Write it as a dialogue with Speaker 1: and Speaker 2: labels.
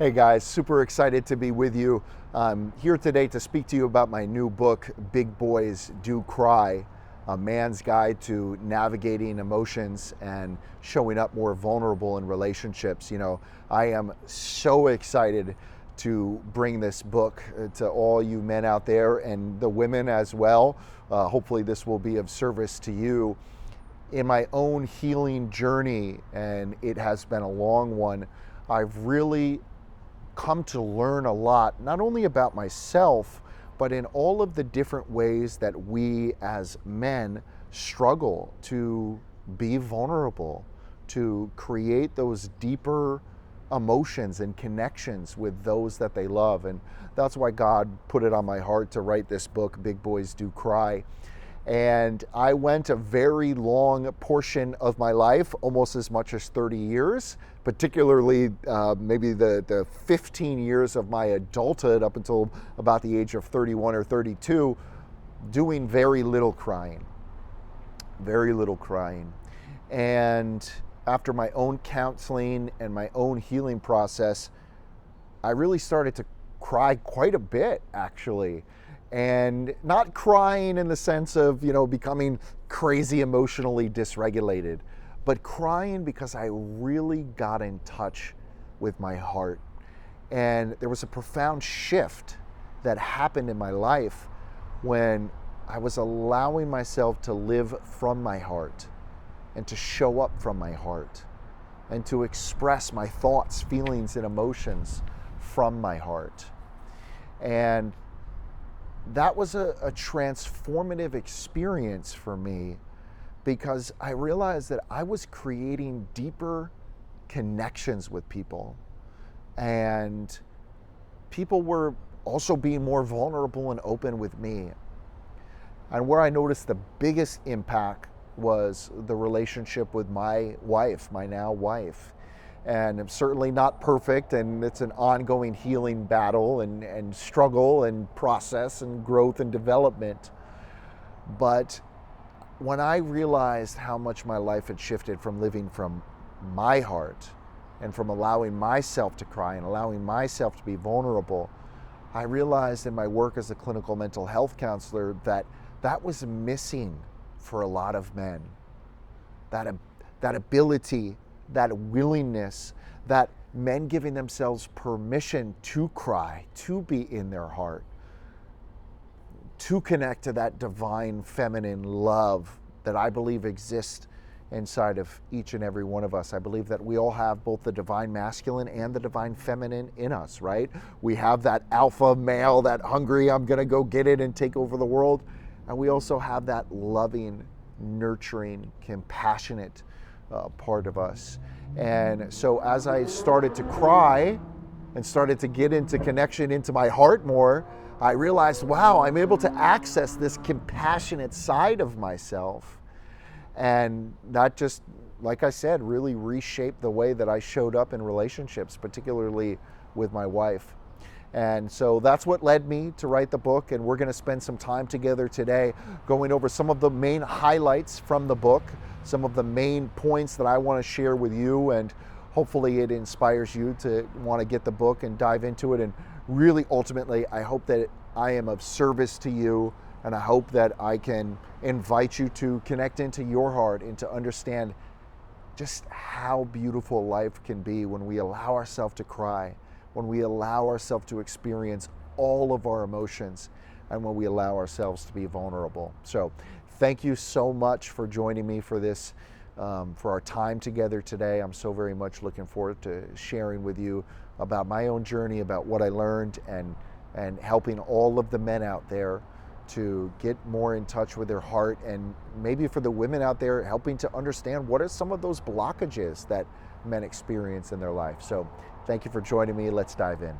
Speaker 1: Hey guys, super excited to be with you. I'm here today to speak to you about my new book, Big Boys Do Cry, a man's guide to navigating emotions and showing up more vulnerable in relationships. I am so excited to bring this book to all you men out there and the women as well. Hopefully this will be of service to you in my own healing journey, and it has been a long one. I've really come to learn a lot, not only about myself, but in all of the different ways that we as men struggle to be vulnerable, to create those deeper emotions and connections with those that they love. And that's why God put it on my heart to write this book, Big Boys Do Cry. And I went a very long portion of my life, almost as much as 30 years, particularly maybe the 15 years of my adulthood up until about the age of 31 or 32, doing very little crying. Very little crying. And after my own counseling and my own healing process, I really started to cry quite a bit, actually. And not crying in the sense of, becoming crazy emotionally dysregulated, but crying because I really got in touch with my heart. And there was a profound shift that happened in my life when I was allowing myself to live from my heart and to show up from my heart and to express my thoughts, feelings, and emotions from my heart. And that was a transformative experience for me, because I realized that I was creating deeper connections with people, and people were also being more vulnerable and open with me. And where I noticed the biggest impact was the relationship with my wife, my now wife. And I'm certainly not perfect, and it's an ongoing healing battle and struggle and process and growth and development. But when I realized how much my life had shifted from living from my heart and from allowing myself to cry and allowing myself to be vulnerable, I realized in my work as a clinical mental health counselor that was missing for a lot of men. That ability, that willingness, that men giving themselves permission to cry, to be in their heart, to connect to that divine feminine love that I believe exists inside of each and every one of us. I believe that we all have both the divine masculine and the divine feminine in us, right? We have that alpha male, that hungry, I'm gonna go get it and take over the world. And we also have that loving, nurturing, compassionate part of us. And so as I started to cry and started to get into connection into my heart more, I realized, wow, I'm able to access this compassionate side of myself. And that just, like I said, really reshaped the way that I showed up in relationships, particularly with my wife. And so that's what led me to write the book, and we're going to spend some time together today going over some of the main highlights from the book, some of the main points that I want to share with you, and hopefully it inspires you to want to get the book and dive into it. And really, ultimately, I hope that I am of service to you, and I hope that I can invite you to connect into your heart and to understand just how beautiful life can be when we allow ourselves to cry, when we allow ourselves to experience all of our emotions, and when we allow ourselves to be vulnerable. So thank you so much for joining me for this, for our time together today. I'm so very much looking forward to sharing with you about my own journey, about what I learned, and helping all of the men out there to get more in touch with their heart, and maybe for the women out there, helping to understand what are some of those blockages that men experience in their life. So thank you for joining me. Let's dive in.